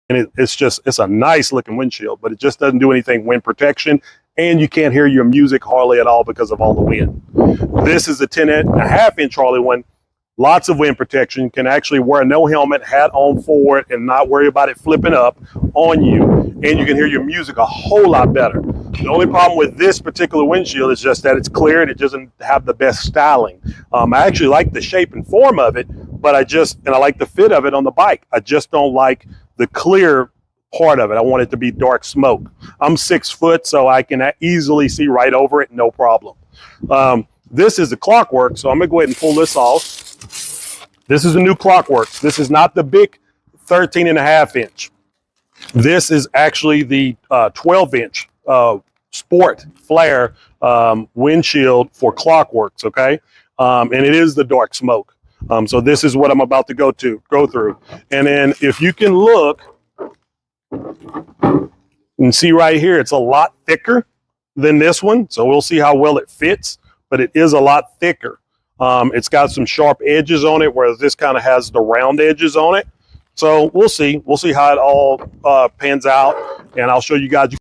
And it's a nice looking windshield, but it just doesn't do anything wind protection, and you can't hear your music hardly at all because of all the wind. This is a 10.5-inch Harley one. Lots of wind protection. Can actually wear no helmet, hat on forward, and not worry about it flipping up on you. And you can hear your music a whole lot better. The only problem with this particular windshield is just that it's clear and it doesn't have the best styling. I actually like the shape and form of it, but I like the fit of it on the bike. I just don't like the clear part of it. I want it to be dark smoke. I'm 6 foot, so I can easily see right over it, no problem. This is the Klock Werks, so I'm gonna go ahead and pull this off. This is a new Klock Werks. This is not the big 13.5-inch. This is actually the 12-inch sport flare windshield for Klock Werks, okay? And it is the dark smoke. So this is what I'm about to go through. And then if you can look and see right here, it's a lot thicker than this one. So we'll see how well it fits, but it is a lot thicker. It's got some sharp edges on it, whereas this kind of has the round edges on it. So we'll see how it all pans out, and I'll show you guys.